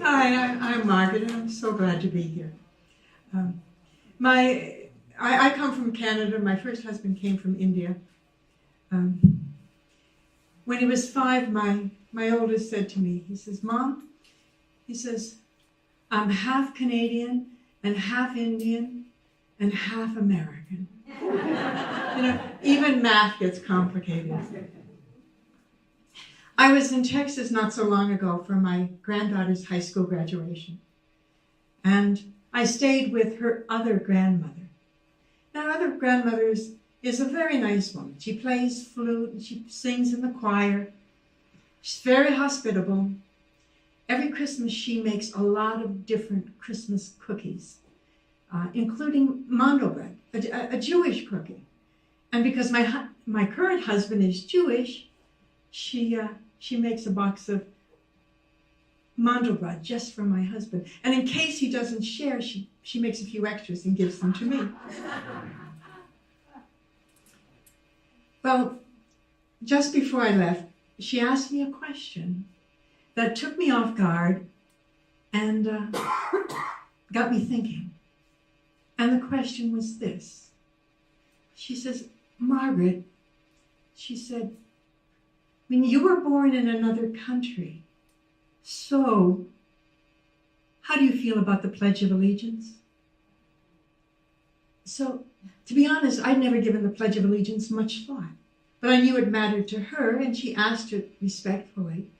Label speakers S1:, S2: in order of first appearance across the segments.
S1: Hi, I'm Margaret, and I'm so glad to be here. I come from Canada. My first husband came from India. When he was 5, my oldest said to me, he says, "Mom," he says, "I'm half Canadian and half Indian and half American." Even math gets complicated. I was in Texas not so long ago for my granddaughter's high school graduation, and I stayed with her other grandmother. Now, her other grandmother is a very nice woman. She plays flute and she sings in the choir. She's very hospitable. Every Christmas she makes a lot of different Christmas cookies, including mando bread, a Jewish cookie. And because my current husband is Jewish, she makes a box of mando bread just for my husband. And in case he doesn't share, she makes a few extras and gives them to me. Well, just before I left, she asked me a question that took me off guard and got me thinking. And the question was this. She says, "Margaret," she said, "when you were born in another country, so how do you feel about the Pledge of Allegiance?" So, to be honest, I'd never given the Pledge of Allegiance much thought, but I knew it mattered to her, and she asked it respectfully.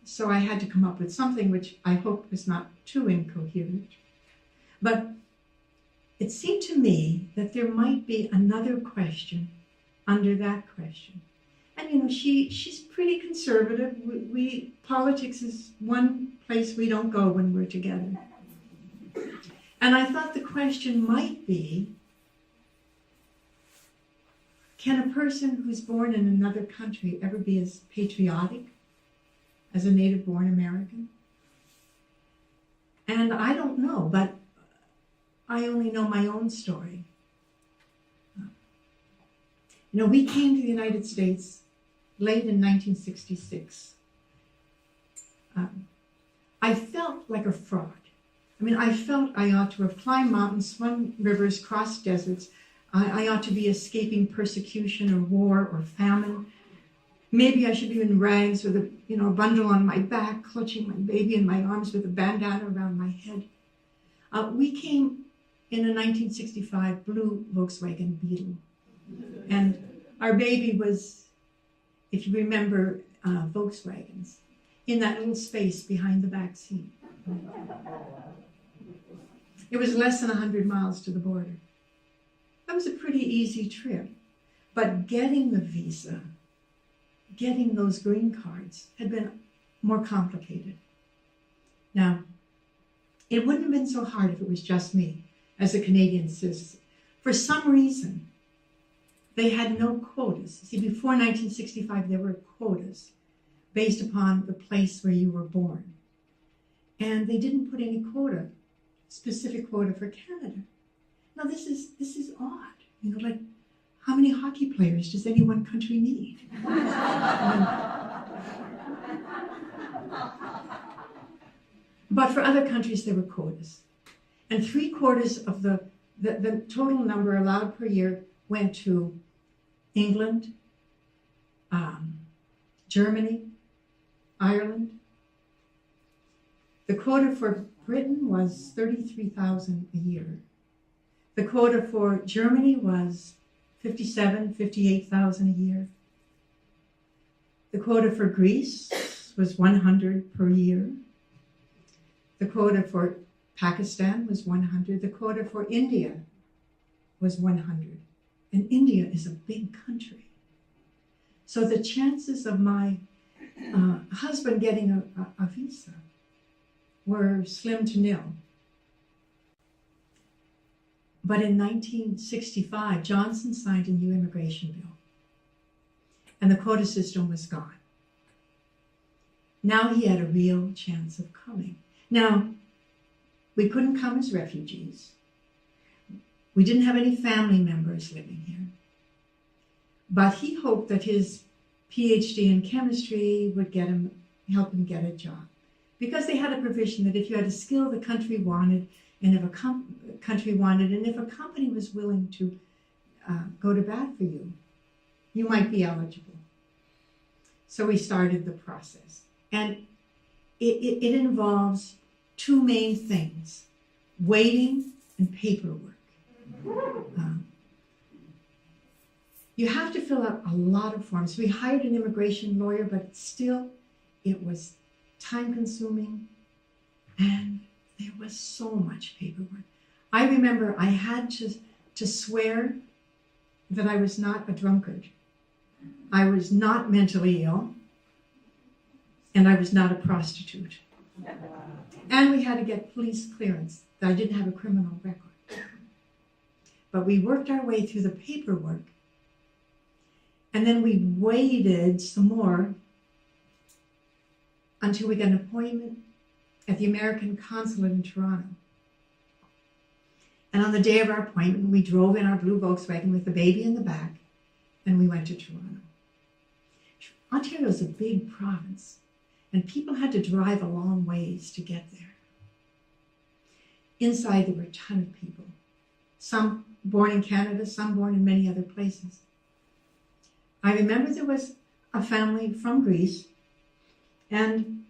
S1: So I had to come up with something which I hoped was not too incoherent. But it seemed to me that there might be another question under that question. And she's pretty conservative. Politics is one place we don't go when we're together. And I thought the question might be, can a person who's born in another country ever be as patriotic as a native-born American? And I don't know, but I only know my own story. We came to the United States late in 1966. I felt like a fraud. I felt I ought to have climbed mountains, swum rivers, crossed deserts. I ought to be escaping persecution or war or famine. Maybe I should be in rags with a bundle on my back, clutching my baby in my arms with a bandana around my head. We came in a 1965 blue Volkswagen Beetle. And our baby was, if you remember Volkswagens, in that little space behind the back seat. It was less than 100 miles to the border. That was a pretty easy trip. But getting the visa, getting those green cards, had been more complicated. Now, it wouldn't have been so hard if it was just me as a Canadian citizen. For some reason, they had no quotas. See, before 1965, there were quotas based upon the place where you were born. And they didn't put any specific quota for Canada. Now, this is odd. Like, how many hockey players does any one country need? But for other countries, there were quotas. And 3/4 of the total number allowed per year went to England, Germany, Ireland. The quota for Britain was 33,000 a year. The quota for Germany was 58,000 a year. The quota for Greece was 100 per year. The quota for Pakistan was 100. The quota for India was 100. And India is a big country. So the chances of my husband getting a visa were slim to nil. But in 1965, Johnson signed a new immigration bill, and the quota system was gone. Now he had a real chance of coming. Now, we couldn't come as refugees. We didn't have any family members living here. But he hoped that his PhD in chemistry would help him get a job. because they had a provision that if you had a skill the country wanted, and if a company was willing to go to bat for you, you might be eligible. So we started the process. And it involves two main things: waiting and paperwork. You have to fill out a lot of forms. We hired an immigration lawyer, but it was time-consuming, and there was so much paperwork. I remember I had to swear that I was not a drunkard. I was not mentally ill, and I was not a prostitute. And we had to get police clearance that I didn't have a criminal record. But we worked our way through the paperwork, and then we waited some more until we got an appointment at the American consulate in Toronto. And on the day of our appointment, we drove in our blue Volkswagen with the baby in the back, and we went to Toronto. Ontario is a big province, and people had to drive a long ways to get there. Inside, there were a ton of people, some born in Canada, some born in many other places. I remember there was a family from Greece, and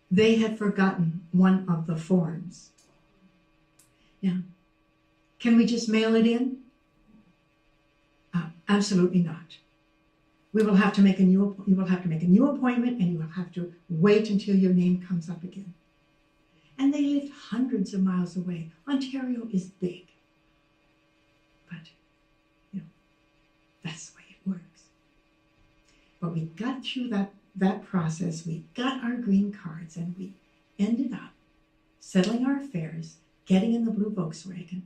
S1: they had forgotten one of the forms. Yeah. Can we just mail it in? Absolutely not. You will have to make a new appointment, and you will have to wait until your name comes up again. And they lived hundreds of miles away. Ontario is big. But, that's the way it works. But we got through that process. We got our green cards, and we ended up settling our affairs, getting in the blue Volkswagen,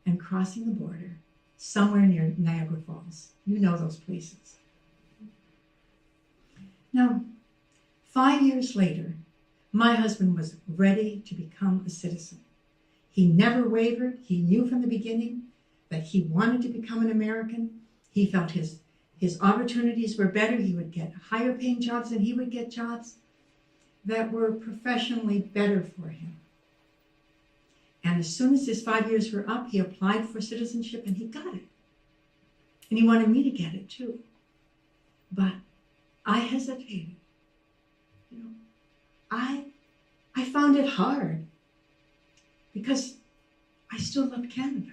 S1: and crossing the border somewhere near Niagara Falls. You know those places. Now, 5 years later, my husband was ready to become a citizen. He never wavered. He knew from the beginning that he wanted to become an American. He felt his opportunities were better. He would get higher paying jobs, and he would get jobs that were professionally better for him. And as soon as his 5 years were up, he applied for citizenship, and he got it. And he wanted me to get it too. But I hesitated. I found it hard because I still loved Canada.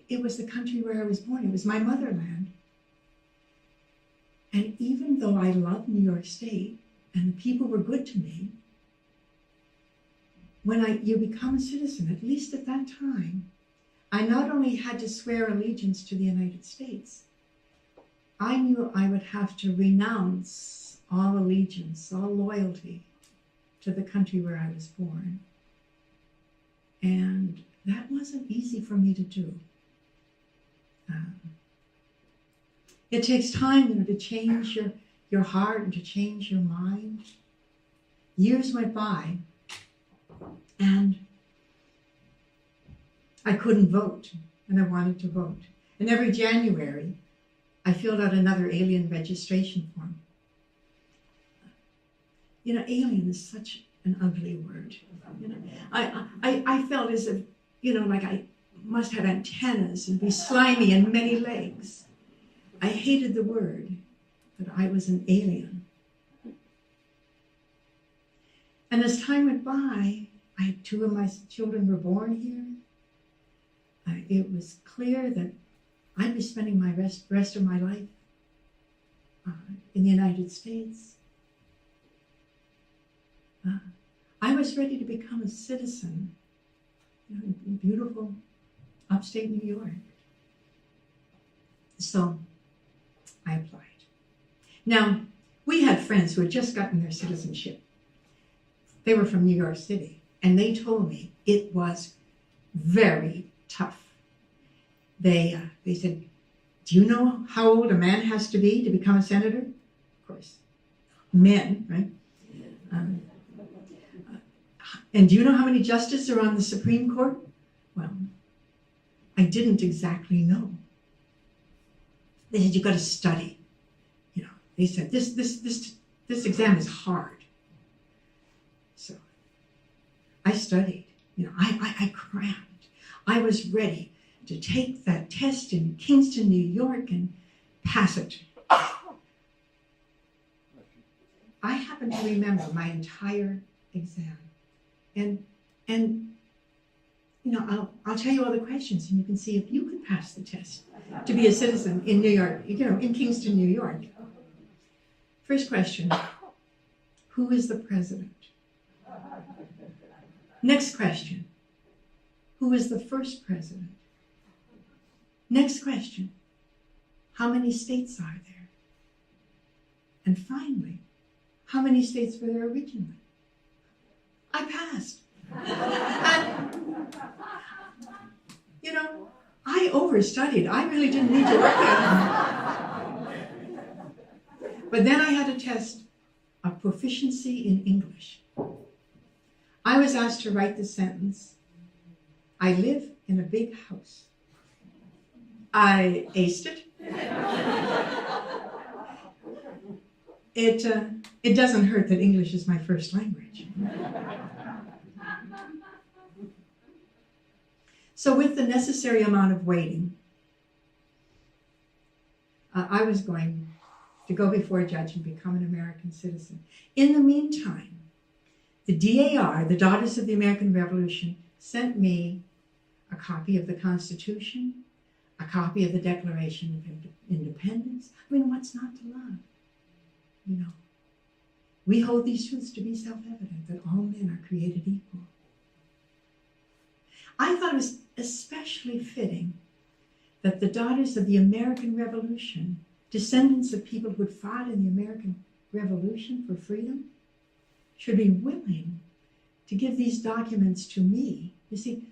S1: It was the country where I was born. It was my motherland. And even though I loved New York State and the people were good to me, when you become a citizen, at least at that time, I not only had to swear allegiance to the United States, I knew I would have to renounce all allegiance, all loyalty to the country where I was born. And that wasn't easy for me to do. It takes time, to change your heart and to change your mind. Years went by, and I couldn't vote, and I wanted to vote. And every January, I filled out another alien registration form. Alien is such an ugly word. I felt as if, like I must have antennas and be slimy and many legs. I hated the word, that I was an alien. And as time went by, two of my children were born here. It was clear that I'd be spending my rest of my life in the United States. I was ready to become a citizen in beautiful upstate New York. So I applied. Now, we had friends who had just gotten their citizenship. They were from New York City, and they told me it was very tough. They said, do you know how old a man has to become a senator? Of course, men, right? And do you know how many justices are on the Supreme Court? Well, I didn't exactly know. They said, you've got to study. They said, this exam is hard. studied. I crammed. I was ready to take that test in Kingston, New York, and pass it. I happen to remember my entire exam. And I'll tell you all the questions, and you can see if you can pass the test to be a citizen in New York, in Kingston, New York. First question, who is the president? Next question, who is the first president? Next question, how many states are there? And finally, how many states were there originally? I passed. And, I overstudied. I really didn't need to work that hard. But then I had a test of proficiency in English. I was asked to write the sentence, I live in a big house. I aced it. It doesn't hurt that English is my first language. So with the necessary amount of waiting, I was going to go before a judge and become an American citizen. In the meantime, the DAR, the Daughters of the American Revolution, sent me a copy of the Constitution, a copy of the Declaration of Independence. I mean, what's not to love? We hold these truths to be self-evident, that all men are created equal. I thought it was especially fitting that the Daughters of the American Revolution, descendants of people who had fought in the American Revolution for freedom, should be willing to give these documents to me. You see,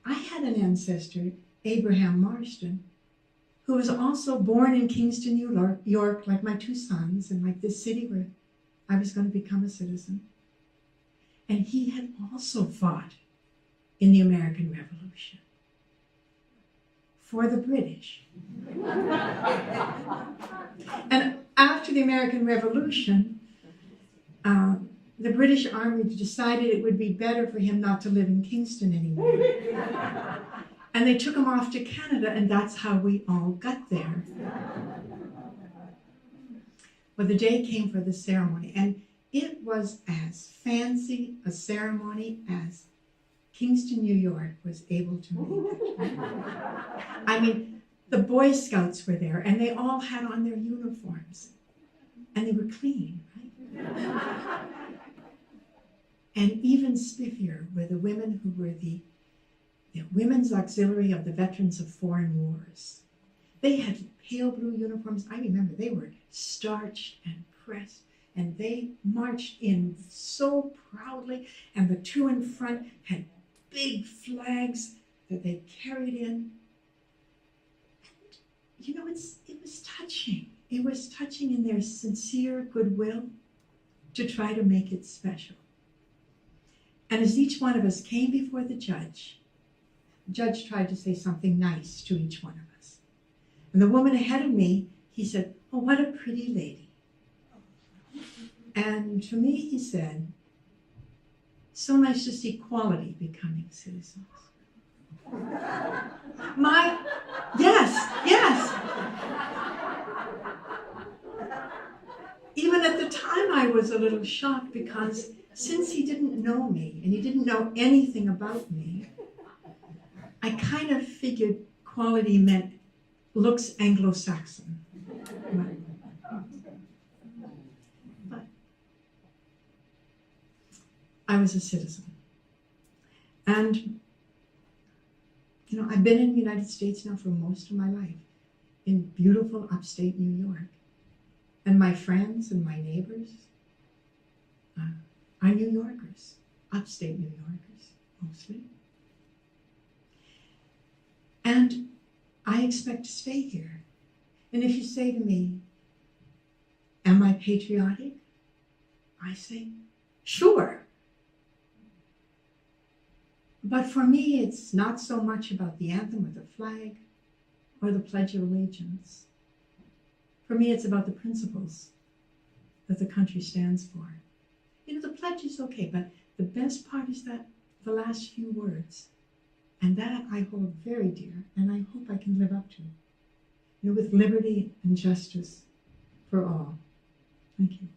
S1: I had an ancestor, Abraham Marston, who was also born in Kingston, New York, like my two sons, and like this city where I was going to become a citizen. And he had also fought in the American Revolution for the British. And after the American Revolution, the British Army decided it would be better for him not to live in Kingston anymore. And they took him off to Canada, and that's how we all got there. Well, the day came for the ceremony, and it was as fancy a ceremony as Kingston, New York was able to make it. I mean, the Boy Scouts were there, and they all had on their uniforms, and they were clean, right? And even spiffier were the women who were the Women's Auxiliary of the Veterans of Foreign Wars. They had pale blue uniforms. I remember they were starched and pressed, and they marched in so proudly, and the two in front had big flags that they carried in. And, it was touching. It was touching in their sincere goodwill to try to make it special. And as each one of us came before the judge tried to say something nice to each one of us. And the woman ahead of me, he said, "Oh, what a pretty lady." And to me, he said, "So nice to see quality becoming citizens." Yes. Even at the time, I was a little shocked because since he didn't know me and he didn't know anything about me, I kind of figured quality meant looks Anglo-Saxon. But I was a citizen. And, I've been in the United States now for most of my life, in beautiful upstate New York. And my friends and my neighbors are New Yorkers, upstate New Yorkers, mostly. And I expect to stay here. And if you say to me, "Am I patriotic?" I say, "Sure." But for me, it's not so much about the anthem or the flag or the Pledge of Allegiance. For me, it's about the principles that the country stands for. The pledge is okay, but the best part is that the last few words. And that I hold very dear, and I hope I can live up to. With liberty and justice for all. Thank you.